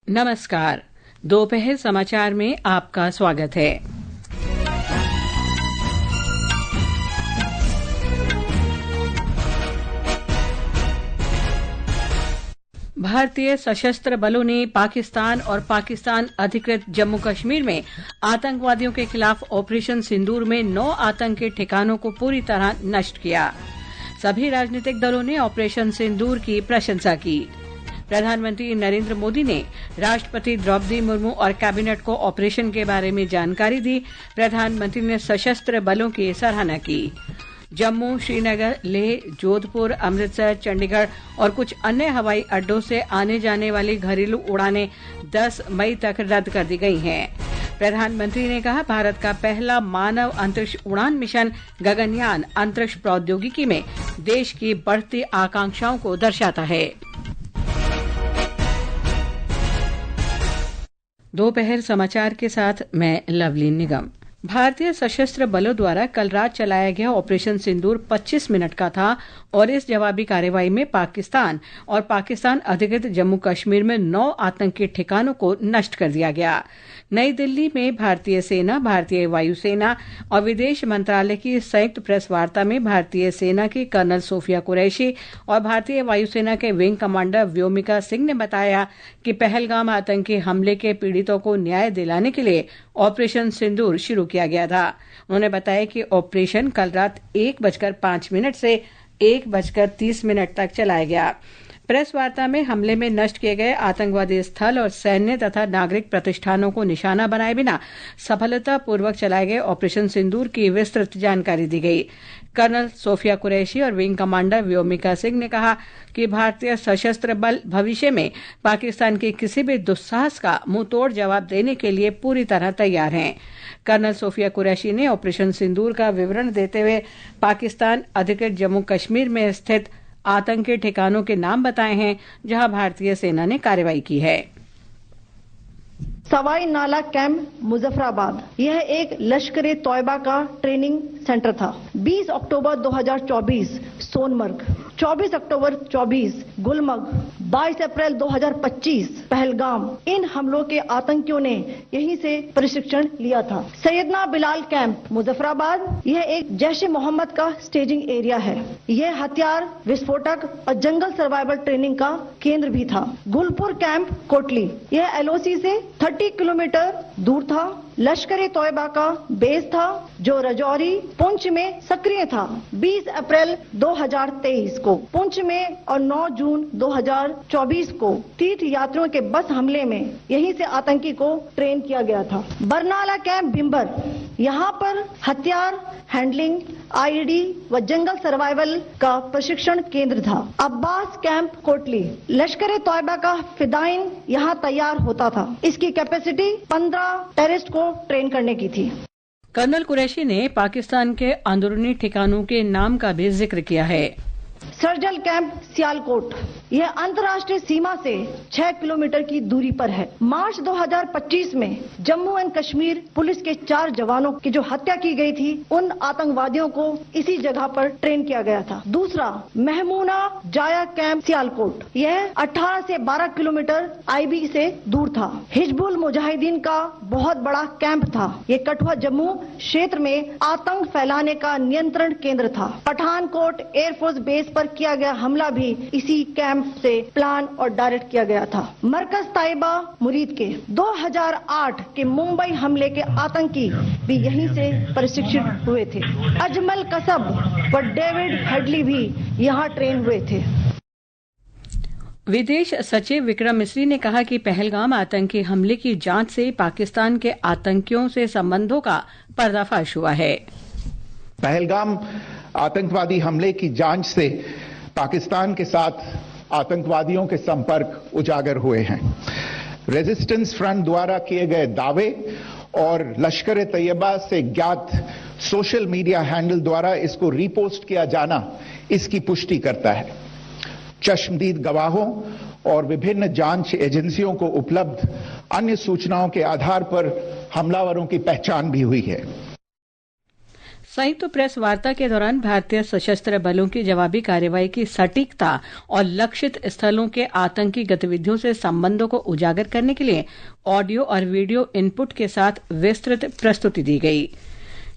नमस्कार। दोपहर समाचार में आपका स्वागत है। भारतीय सशस्त्र बलों ने पाकिस्तान और पाकिस्तान अधिकृत जम्मू कश्मीर में आतंकवादियों के खिलाफ ऑपरेशन सिंदूर में 9 आतंकी ठिकानों को पूरी तरह नष्ट किया। सभी राजनीतिक दलों ने ऑपरेशन सिंदूर की प्रशंसा की। प्रधानमंत्री नरेंद्र मोदी ने राष्ट्रपति द्रौपदी मुर्मू और कैबिनेट को ऑपरेशन के बारे में जानकारी दी। प्रधानमंत्री ने सशस्त्र बलों की सराहना की। जम्मू, श्रीनगर, लेह, जोधपुर, अमृतसर, चंडीगढ़ और कुछ अन्य हवाई अड्डों से आने जाने वाली घरेलू उड़ानें 10 मई तक रद्द कर दी गई हैं। प्रधानमंत्री ने कहा, भारत का पहला मानव अंतरिक्ष उड़ान मिशन गगनयान अंतरिक्ष प्रौद्योगिकी में देश की बढ़ती आकांक्षाओं को दर्शाता है। दोपहर समाचार के साथ मैं लवली निगम। भारतीय सशस्त्र बलों द्वारा कल रात चलाया गया ऑपरेशन सिंदूर 25 मिनट का था और इस जवाबी कार्रवाई में पाकिस्तान और पाकिस्तान अधिकृत जम्मू कश्मीर में 9 आतंकी ठिकानों को नष्ट कर दिया गया। नई दिल्ली में भारतीय सेना, भारतीय वायुसेना और विदेश मंत्रालय की संयुक्त प्रेस वार्ता में भारतीय सेना की कर्नल सोफिया कुरैशी और भारतीय वायुसेना के विंग कमांडर व्योमिका सिंह ने बताया कि पहलगाम आतंकी हमले के पीड़ितों को न्याय दिलाने के लिए ऑपरेशन सिंदूर शुरू किया गया था। उन्होंने बताया कि ऑपरेशन कल रात 1:05 से 1:30 तक चलाया गया। प्रेस वार्ता में हमले में नष्ट किए गए आतंकवादी स्थल और सैन्य तथा नागरिक प्रतिष्ठानों को निशाना बनाए बिना सफलतापूर्वक चलाए गए ऑपरेशन सिंदूर की विस्तृत जानकारी दी गई। कर्नल सोफिया कुरैशी और विंग कमांडर व्योमिका सिंह ने कहा कि भारतीय सशस्त्र बल भविष्य में पाकिस्तान के किसी भी दुस्साहस का मुंहतोड़ जवाब देने के लिए पूरी तरह तैयार हैं। कर्नल सोफिया कुरैशी ने ऑपरेशन सिंदूर का विवरण देते हुए पाकिस्तान अधिकृत जम्मू कश्मीर में स्थित आतंकी ठिकानों के नाम बताए हैं जहां भारतीय सेना ने कार्रवाई की है। सवाई नाला कैंप मुजफ्फराबाद, यह एक लश्कर-ए तौयबा का ट्रेनिंग सेंटर था। 20 अक्टूबर 2024 सोनमर्ग, 24 अक्टूबर 24 गुलमर्ग, 22 अप्रैल 2025 पहलगाम, इन हमलों के आतंकियों ने यहीं से प्रशिक्षण लिया था। सैयदना बिलाल कैंप मुजफ्फराबाद, यह एक जैश मोहम्मद का स्टेजिंग एरिया है। यह हथियार, विस्फोटक और जंगल सर्वाइवल ट्रेनिंग का केंद्र भी था। गुलपुर कैंप कोटली, यह एलओसी से 30 किलोमीटर दूर था। लश्कर-ए तौयबा का बेस था जो रजौरी, पुंछ में सक्रिय था। 20 अप्रैल 2023 को पुंछ में और 9 जून 2024 को तीर्थ यात्रियों के बस हमले में यहीं से आतंकी को ट्रेन किया गया था। बरनाला कैंप भिम्बर, यहाँ पर हथियार हैंडलिंग, आईईडी व जंगल सर्वाइवल का प्रशिक्षण केंद्र था। अब्बास कैंप कोटली, लश्कर-ए तौयबा का फिदाइन यहाँ तैयार होता था। इसकी कैपेसिटी 15 टेररिस्ट को ट्रेन करने की थी। कर्नल कुरैशी ने पाकिस्तान के अंदरूनी ठिकानों के नाम का भी जिक्र किया है। सर्जल कैंप सियालकोट, यह अंतर्राष्ट्रीय सीमा से 6 किलोमीटर की दूरी पर है। मार्च 2025 में जम्मू एंड कश्मीर पुलिस के 4 जवानों की जो हत्या की गई थी, उन आतंकवादियों को इसी जगह पर ट्रेन किया गया था। दूसरा, महमूना जाया कैंप सियालकोट, यह 18 से 12 किलोमीटर आईबी से दूर था। हिजबुल मुजाहिदीन का बहुत बड़ा कैंप था। ये कठुआ जम्मू क्षेत्र में आतंक फैलाने का नियंत्रण केंद्र था। पठानकोट एयरफोर्स बेस पर किया गया हमला भी इसी कैंप से प्लान और डायरेक्ट किया गया था। मरकज ताइबा मुरीद के 2008 के मुंबई हमले के आतंकी भी यहीं से प्रशिक्षित हुए थे। अजमल कसब व डेविड हेडली भी यहाँ ट्रेन हुए थे। विदेश सचिव विक्रम मिस्री ने कहा कि पहलगाम आतंकी हमले की जांच से पाकिस्तान के आतंकियों से संबंधों का पर्दाफाश हुआ है। पहलगाम आतंकवादी हमले की जांच से पाकिस्तान के साथ आतंकवादियों के संपर्क उजागर हुए हैं। रेजिस्टेंस फ्रंट द्वारा किए गए दावे और लश्कर-ए-तैयबा से ज्ञात सोशल मीडिया हैंडल द्वारा इसको रीपोस्ट किया जाना इसकी पुष्टि करता है। चश्मदीद गवाहों और विभिन्न जांच एजेंसियों को उपलब्ध अन्य सूचनाओं के आधार पर हमलावरों की पहचान भी हुई है। संयुक्त प्रेस वार्ता के दौरान भारतीय सशस्त्र बलों की जवाबी कार्रवाई की सटीकता और लक्षित स्थलों के आतंकी गतिविधियों से संबंधों को उजागर करने के लिए ऑडियो और वीडियो इनपुट के साथ विस्तृत प्रस्तुति दी गई।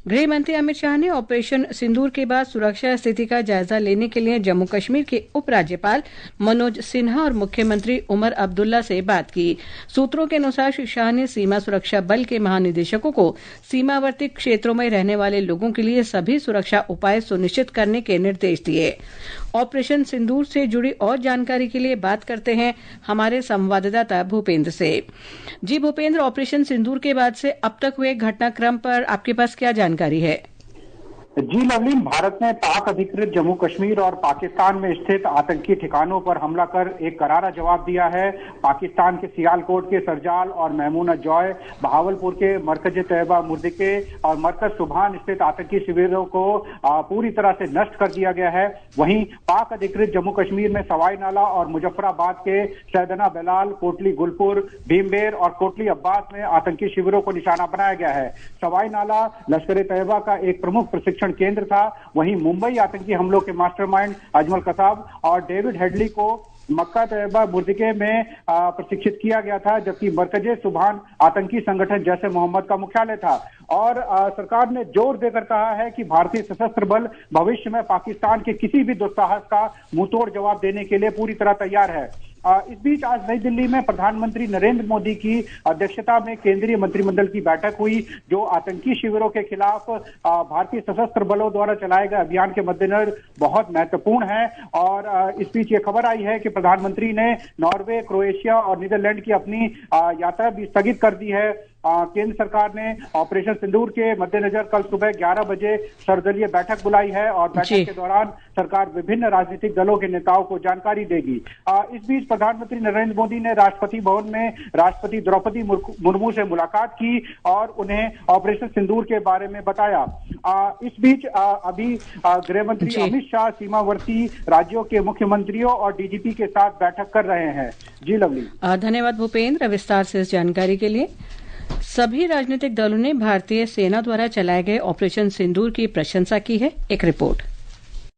गृह मंत्री अमित शाह ने ऑपरेशन सिंदूर के बाद सुरक्षा स्थिति का जायजा लेने के लिए जम्मू कश्मीर के उपराज्यपाल मनोज सिन्हा और मुख्यमंत्री उमर अब्दुल्ला से बात की। सूत्रों के अनुसार श्री शाह ने सीमा सुरक्षा बल के महानिदेशकों को सीमावर्ती क्षेत्रों में रहने वाले लोगों के लिए सभी सुरक्षा उपाय सुनिश्चित करने के निर्देश दिए। ऑपरेशन सिंदूर से जुड़ी और जानकारी के लिए बात करते हैं हमारे संवाददाता भूपेंद्र से। जी भूपेंद्र, ऑपरेशन सिंदूर के बाद से अब तक हुए घटनाक्रम पर आपके पास क्या जानकारी है? जी लवलीन, भारत ने पाक अधिकृत जम्मू कश्मीर और पाकिस्तान में स्थित आतंकी ठिकानों पर हमला कर एक करारा जवाब दिया है। पाकिस्तान के सियालकोट के सरजाल और महमूना जॉय, बहावलपुर के मरकज तैयबा मुर्दिके और मरकज सुभान स्थित आतंकी शिविरों को पूरी तरह से नष्ट कर दिया गया है। वहीं पाक अधिकृत जम्मू कश्मीर में सवाई नाला और मुजफ्फराबाद के सैदना बेलाल, कोटली गुलपुर, भीमबेर और कोटली अब्बास में आतंकी शिविरों को निशाना बनाया गया है। सवाई नाला लश्कर तैयबा का एक प्रमुख प्रशिक्षण केंद्र था। वहीं मुंबई आतंकी हमलों के मास्टरमाइंड अजमल कसाब और डेविड हेडली को मक्का तैयबा मुर्दिके में प्रशिक्षित किया गया था, जबकि मरकजे सुभान आतंकी संगठन जैसे मोहम्मद का मुख्यालय था। और सरकार ने जोर देकर कहा है कि भारतीय सशस्त्र बल भविष्य में पाकिस्तान के किसी भी दुस्साहस का मुंहतोड़ जवाब देने के लिए पूरी तरह तैयार है। इस बीच आज नई दिल्ली में प्रधानमंत्री नरेंद्र मोदी की अध्यक्षता में केंद्रीय मंत्रिमंडल की बैठक हुई, जो आतंकी शिविरों के खिलाफ भारतीय सशस्त्र बलों द्वारा चलाए गए अभियान के मद्देनजर बहुत महत्वपूर्ण है। और इस बीच ये खबर आई है कि प्रधानमंत्री ने नॉर्वे, क्रोएशिया और नीदरलैंड की अपनी यात्रा भी स्थगित कर दी है। केंद्र सरकार ने ऑपरेशन सिंदूर के मद्देनजर कल सुबह 11 बजे सर्वदलीय बैठक बुलाई है और बैठक के दौरान सरकार विभिन्न राजनीतिक दलों के नेताओं को जानकारी देगी। इस बीच प्रधानमंत्री नरेंद्र मोदी ने राष्ट्रपति भवन में राष्ट्रपति द्रौपदी मुर्मू से मुलाकात की और उन्हें ऑपरेशन सिंदूर के बारे में बताया। इस बीच अभी गृह मंत्री अमित शाह सीमावर्ती राज्यों के मुख्यमंत्रियों और डीजीपी के साथ बैठक कर रहे हैं। जी लवली। धन्यवाद भूपेंद्र विस्तार से इस जानकारी के लिए। सभी राजनीतिक दलों ने भारतीय सेना द्वारा चलाए गए ऑपरेशन सिंदूर की प्रशंसा की है। एक रिपोर्ट।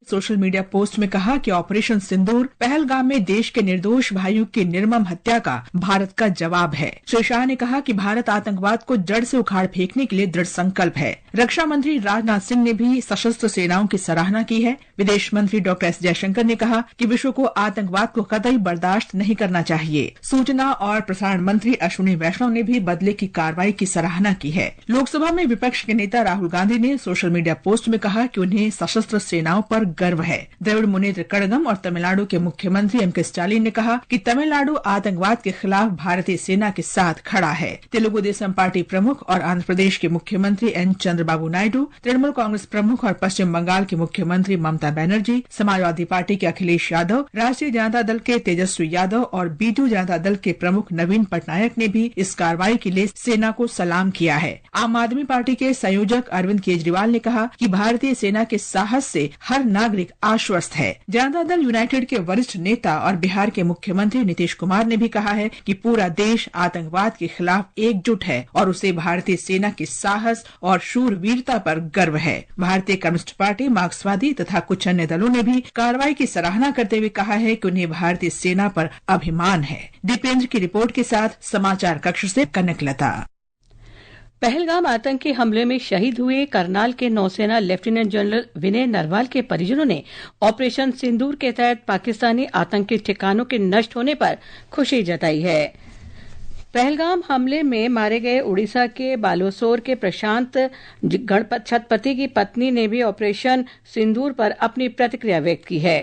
सोशल मीडिया पोस्ट में कहा कि ऑपरेशन सिंदूर पहलगाम में देश के निर्दोष भाइयों की निर्मम हत्या का भारत का जवाब है। श्री शाह ने कहा कि भारत आतंकवाद को जड़ से उखाड़ फेंकने के लिए दृढ़ संकल्प है। रक्षा मंत्री राजनाथ सिंह ने भी सशस्त्र सेनाओं की सराहना की है। विदेश मंत्री डॉक्टर एस जयशंकर ने कहा कि विश्व को आतंकवाद को कतई बर्दाश्त नहीं करना चाहिए। सूचना और प्रसारण मंत्री अश्विनी वैष्णव ने भी बदले की कार्रवाई की सराहना की है। लोकसभा में विपक्ष के नेता राहुल गांधी ने सोशल मीडिया पोस्ट में कहा कि उन्हें सशस्त्र सेनाओं पर गर्व है। द्रविड़ मुनेत्र कड़गम और तमिलनाडु के मुख्यमंत्री एम के स्टालिन ने कहा कि तमिलनाडु आतंकवाद के खिलाफ भारतीय सेना के साथ खड़ा है। तेलुगु देशम पार्टी प्रमुख और आंध्र प्रदेश के मुख्यमंत्री एन चंद्रबाबू नायडू, तृणमूल कांग्रेस प्रमुख और पश्चिम बंगाल की मुख्यमंत्री ममता बनर्जी, समाजवादी पार्टी के अखिलेश यादव, राष्ट्रीय जनता दल के तेजस्वी यादव और बीजू जनता दल के प्रमुख नवीन पटनायक ने भी इस कार्रवाई के लिए सेना को सलाम किया है। आम आदमी पार्टी के संयोजक अरविंद केजरीवाल ने कहा कि भारतीय सेना के साहस से हर नागरिक आश्वस्त है। जनता दल यूनाइटेड के वरिष्ठ नेता और बिहार के मुख्यमंत्री नीतीश कुमार ने भी कहा है कि पूरा देश आतंकवाद के खिलाफ एकजुट है और उसे भारतीय सेना के साहस और शूरवीरता पर गर्व है। भारतीय कम्युनिस्ट पार्टी, मार्क्सवादी तथा कुछ अन्य दलों ने भी कार्रवाई की सराहना करते हुए कहा है कि उन्हें भारतीय सेना पर अभिमान है। दीपेंद्र की रिपोर्ट के साथ समाचार कक्ष से कनकलता। पहलगाम आतंकी हमले में शहीद हुए करनाल के नौसेना लेफ्टिनेंट जनरल विनय नरवाल के परिजनों ने ऑपरेशन सिंदूर के तहत पाकिस्तानी आतंकी ठिकानों के नष्ट होने पर खुशी जताई है। पहलगाम हमले में मारे गए उड़ीसा के बालासोर के प्रशांत छतपति की पत्नी ने भी ऑपरेशन सिंदूर पर अपनी प्रतिक्रिया व्यक्त की है।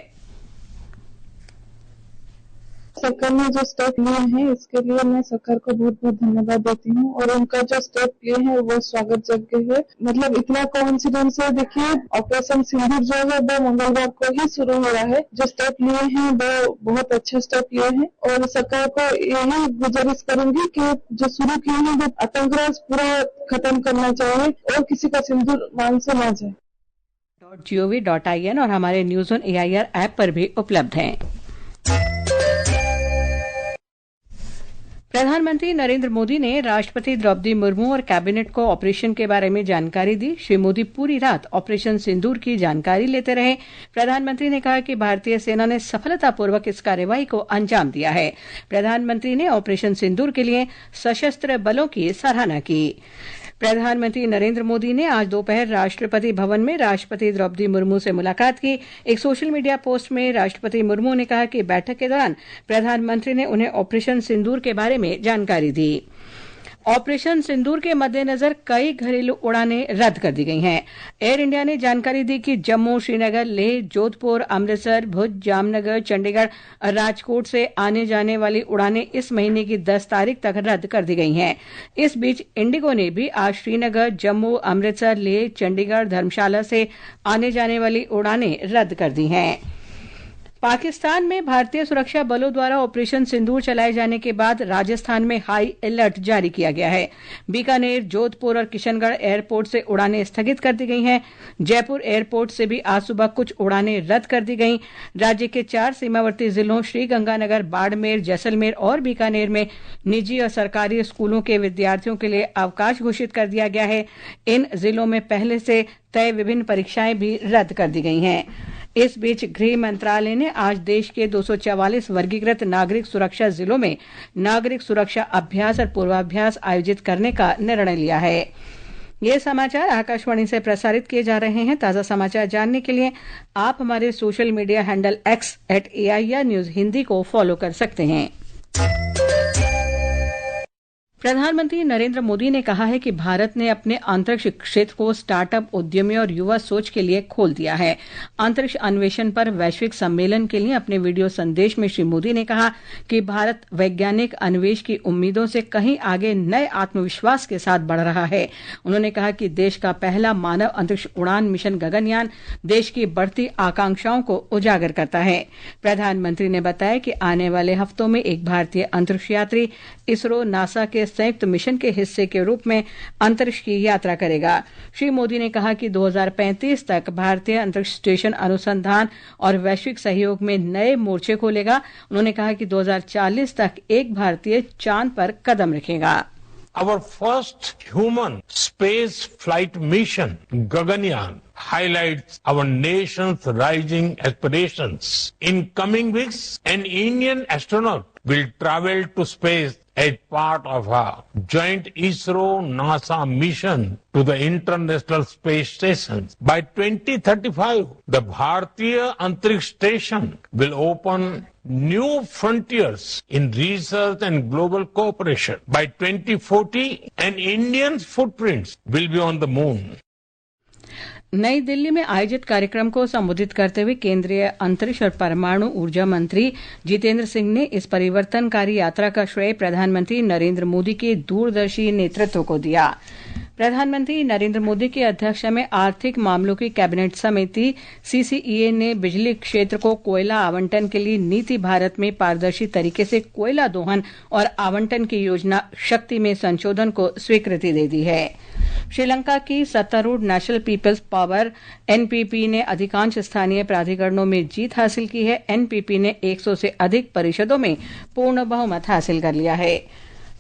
सरकार ने जो स्टेप लिए हैं इसके लिए मैं सरकार को बहुत बहुत धन्यवाद देती हूँ और उनका जो स्टेप लिए हैं वो स्वागत योग्य है। मतलब इतना कोइंसिडेंस है, देखिए ऑपरेशन सिंदूर जो है वो मंगलवार को ही शुरू हो रहा है। जो स्टेप लिए हैं वो बहुत अच्छे स्टेप लिए हैं और सरकार को यही गुजारिश करूंगी कि जो शुरू किए हैं वो आतंकवाद पूरा खत्म करना चाहिए और किसी का सिंदूर मान से ना जाए। .gov.in और हमारे न्यूज ऑन AIR ऐप पर भी उपलब्ध हैं। प्रधानमंत्री नरेंद्र मोदी ने राष्ट्रपति द्रौपदी मुर्मू और कैबिनेट को ऑपरेशन के बारे में जानकारी दी। श्री मोदी पूरी रात ऑपरेशन सिंदूर की जानकारी लेते रहे। प्रधानमंत्री ने कहा कि भारतीय सेना ने सफलतापूर्वक इस कार्रवाई को अंजाम दिया है। प्रधानमंत्री ने ऑपरेशन सिंदूर के लिए सशस्त्र बलों की सराहना की। प्रधानमंत्री नरेंद्र मोदी ने आज दोपहर राष्ट्रपति भवन में राष्ट्रपति द्रौपदी मुर्मू से मुलाकात की। एक सोशल मीडिया पोस्ट में राष्ट्रपति मुर्मू ने कहा कि बैठक के दौरान प्रधानमंत्री ने उन्हें ऑपरेशन सिंदूर के बारे में जानकारी दी। ऑपरेशन सिंदूर के मद्देनजर कई घरेलू उड़ानें रद्द कर दी गई हैं। एयर इंडिया ने जानकारी दी कि जम्मू, श्रीनगर, लेह, जोधपुर, अमृतसर, भुज, जामनगर, चंडीगढ़ और राजकोट से आने जाने वाली उड़ानें इस महीने की 10 तारीख तक रद्द कर दी गई हैं। इस बीच इंडिगो ने भी आज श्रीनगर, जम्मू, अमृतसर, लेह, चंडीगढ़, धर्मशाला से आने जाने वाली उड़ानें रद्द कर दी हैं। पाकिस्तान में भारतीय सुरक्षा बलों द्वारा ऑपरेशन सिंदूर चलाए जाने के बाद राजस्थान में हाई अलर्ट जारी किया गया है। बीकानेर, जोधपुर और किशनगढ़ एयरपोर्ट से उड़ानें स्थगित कर दी गई हैं। जयपुर एयरपोर्ट से भी आज सुबह कुछ उड़ानें रद्द कर दी गईं। राज्य के 4 सीमावर्ती जिलों श्रीगंगानगर, बाड़मेर, जैसलमेर और बीकानेर में निजी और सरकारी स्कूलों के विद्यार्थियों के लिए अवकाश घोषित कर दिया गया है। इन जिलों में पहले से तय विभिन्न परीक्षाएं भी रद्द कर दी गई हैं। इस बीच गृह मंत्रालय ने आज देश के 244 वर्गीकृत नागरिक सुरक्षा जिलों में नागरिक सुरक्षा अभ्यास और पूर्वाभ्यास आयोजित करने का निर्णय लिया है। ये समाचार आकाशवाणी से प्रसारित किए जा रहे हैं। ताजा समाचार जानने के लिए आप हमारे social media handle @AIR news Hindi को फॉलो कर सकते हैं। प्रधानमंत्री नरेंद्र मोदी ने कहा है कि भारत ने अपने अंतरिक्ष क्षेत्र को स्टार्टअप, उद्यमियों और युवा सोच के लिए खोल दिया है। अंतरिक्ष अन्वेषण पर वैश्विक सम्मेलन के लिए अपने वीडियो संदेश में श्री मोदी ने कहा कि भारत वैज्ञानिक अन्वेषण की उम्मीदों से कहीं आगे नए आत्मविश्वास के साथ बढ़ रहा है। उन्होंने कहा कि देश का पहला मानव अंतरिक्ष उड़ान मिशन गगनयान देश की बढ़ती आकांक्षाओं को उजागर करता है। प्रधानमंत्री ने बताया कि आने वाले हफ्तों में एक भारतीय अंतरिक्ष यात्री इसरो, नासा के संयुक्त मिशन के हिस्से के रूप में अंतरिक्ष की यात्रा करेगा। श्री मोदी ने कहा कि 2035 तक भारतीय अंतरिक्ष स्टेशन अनुसंधान और वैश्विक सहयोग में नए मोर्चे खोलेगा। उन्होंने कहा कि 2040 तक एक भारतीय चांद पर कदम रखेगा। Our first human space flight mission, Gaganyaan, highlights our nation's rising aspirations. In coming weeks, an Indian astronaut will travel to space as part of a joint ISRO-NASA mission to the International Space Station. By 2035, the Bharatiya Antariksh Station will open new frontiers in research and global cooperation. By 2040, an Indian's footprints will be on the moon. नई दिल्ली में आयोजित कार्यक्रम को संबोधित करते हुए केंद्रीय अंतरिक्ष और परमाणु ऊर्जा मंत्री जितेंद्र सिंह ने इस परिवर्तनकारी यात्रा का श्रेय प्रधानमंत्री नरेंद्र मोदी के दूरदर्शी नेतृत्व को दिया। प्रधानमंत्री नरेंद्र मोदी की अध्यक्षता में आर्थिक मामलों की कैबिनेट समिति CCEA ने बिजली क्षेत्र को कोयला आवंटन के लिए नीति भारत में पारदर्शी तरीके से कोयला दोहन और आवंटन की योजना शक्ति में संशोधन को स्वीकृति दे दी है। श्रीलंका की सत्तारूढ़ नेशनल पीपल्स पावर NPP ने अधिकांश स्थानीय प्राधिकरणों में जीत हासिल की है। NPP ने 100 से अधिक परिषदों में पूर्ण बहुमत हासिल कर लिया है।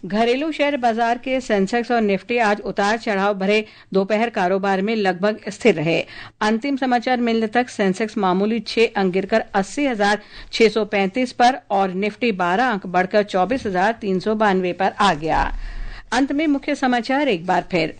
घरेलू शेयर बाजार के सेंसेक्स और निफ्टी आज उतार चढ़ाव भरे दोपहर कारोबार में लगभग स्थिर रहे। अंतिम समाचार मिलने तक सेंसेक्स मामूली 6 अंक गिरकर 80,635 पर और निफ्टी 12 अंक बढ़कर 24,392 पर आ गया। अंत में मुख्य समाचार एक बार फिर।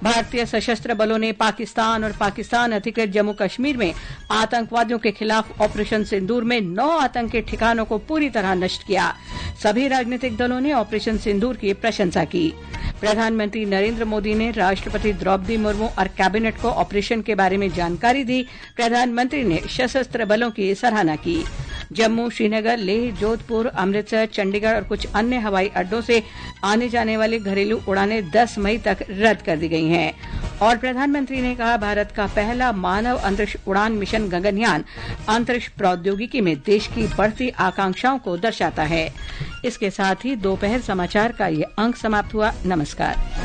भारतीय सशस्त्र बलों ने पाकिस्तान और पाकिस्तान अधिकृत जम्मू कश्मीर में आतंकवादियों के खिलाफ ऑपरेशन सिंदूर में 9 आतंकी ठिकानों को पूरी तरह नष्ट किया। सभी राजनीतिक दलों ने ऑपरेशन सिंदूर की प्रशंसा की। प्रधानमंत्री नरेंद्र मोदी ने राष्ट्रपति द्रौपदी मुर्मू और कैबिनेट को ऑपरेशन के बारे में जानकारी दी। प्रधानमंत्री ने सशस्त्र बलों की सराहना की। जम्मू, श्रीनगर, लेह, जोधपुर, अमृतसर, चंडीगढ़ और कुछ अन्य हवाई अड्डों से आने जाने वाली घरेलू उड़ानें 10 मई तक रद्द कर दी गई हैं। और प्रधानमंत्री ने कहा भारत का पहला मानव अंतरिक्ष उड़ान मिशन गगनयान अंतरिक्ष प्रौद्योगिकी में देश की बढ़ती आकांक्षाओं को दर्शाता है। इसके साथ ही दोपहर समाचार का ये अंक समाप्त हुआ। नमस्कार।